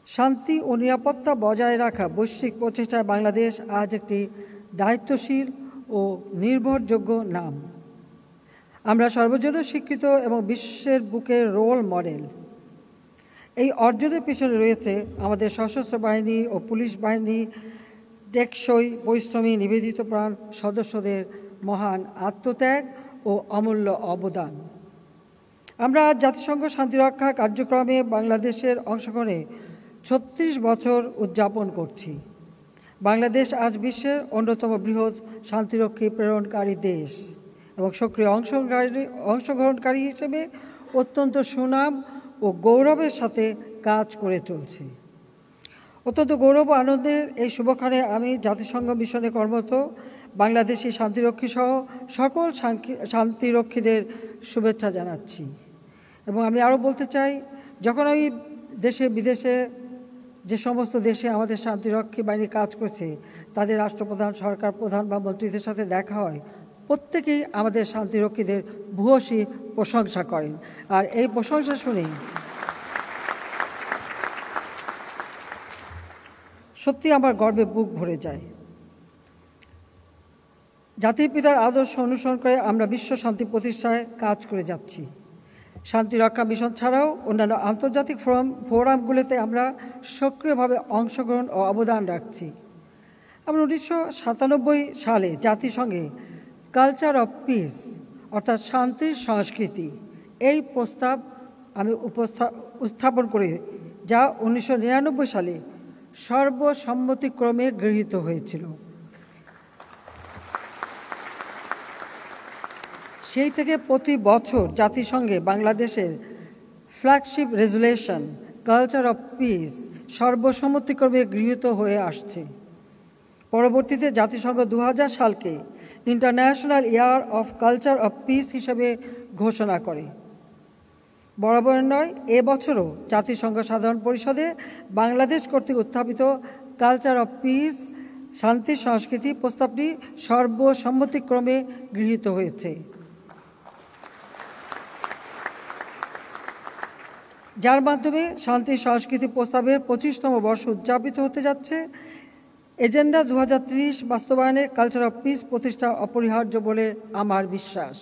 শান্তি ও নিরাপত্তা বজায় রাখা বৈশ্বিক প্রচেষ্টায় বাংলাদেশ আজ একটি দায়িত্বশীল ও নির্ভরযোগ্য নাম। আমরা সর্বজনীন স্বীকৃত এবং বিশ্বের বুকে রোল মডেল। এই অর্জনের পিছনে রয়েছে আমাদের সশস্ত্র বাহিনী ও পুলিশ বাহিনী, টেকসই, পরিশ্রমী, নিবেদিত প্রাণ সদস্যদের মহান আত্মত্যাগ ও অমূল্য অবদান। আমরা আজ জাতিসংঘ শান্তিরক্ষা কার্যক্রমে বাংলাদেশের অংশগ্রহণে ৩৬ বছর উদযাপন করছি। বাংলাদেশ আজ বিশ্বের অন্যতম বৃহৎ শান্তিরক্ষী প্রেরণকারী দেশ এবং সক্রিয় অংশগ্রহণকারী হিসেবে অত্যন্ত সুনাম ও গৌরবের সাথে কাজ করে চলছে। অত্যন্ত গৌরব ও আনন্দের এই শুভক্ষণে আমি জাতিসংঘ মিশনে কর্মরত বাংলাদেশি শান্তিরক্ষী সহ সকল শান্তিরক্ষীদের শুভেচ্ছা জানাচ্ছি। এবং আমি আরও বলতে চাই, যখন আমি দেশে বিদেশে যে সমস্ত দেশে আমাদের শান্তিরক্ষী বাহিনী কাজ করছে তাদের রাষ্ট্রপ্রধান, সরকার প্রধান বা মন্ত্রীদের সাথে দেখা হয়, প্রত্যেকেই আমাদের শান্তিরক্ষীদের ভূয়সী প্রশংসা করেন। আর এই প্রশংসা শুনেই সত্যি আমার গর্বে বুক ভরে যায়। জাতির পিতার আদর্শ অনুসরণ করে আমরা বিশ্ব শান্তি প্রতিষ্ঠায় কাজ করে যাচ্ছি। শান্তিরক্ষা মিশন ছাড়াও অন্যান্য আন্তর্জাতিক ফোরামগুলোতে আমরা সক্রিয়ভাবে অংশগ্রহণ ও অবদান রাখছি। আমরা 1997 সালে জাতিসংঘে কালচার অফ পিস অর্থাৎ শান্তির সংস্কৃতি এই প্রস্তাব আমি উত্থাপন করি, যা 1999 সালে সর্বসম্মতিক্রমে গৃহীত হয়েছিল। সেই থেকে প্রতি বছর জাতিসংঘে বাংলাদেশের flagship resolution culture of peace সর্বসম্মতিক্রমে গৃহীত হয়ে আসছে। পরবর্তীতে জাতিসংঘ 2000 সালকে international year of culture of peace হিসেবে ঘোষণা করে। বরাবর নয়, এবছরও জাতিসংঘ সাধারণ পরিষদে বাংলাদেশ কর্তৃক উত্থাপিত কালচার অফ পিস শান্তির সংস্কৃতি প্রস্তাবটি সর্বসম্মতিক্রমে গৃহীত হয়েছে, যার মাধ্যমে শান্তি সংস্কৃতি প্রস্তাবের 25তম বর্ষ উদযাপিত হতে যাচ্ছে। এজেন্ডা 2030 বাস্তবায়নে কালচার অফ পিস প্রতিষ্ঠা অপরিহার্য বলে আমার বিশ্বাস।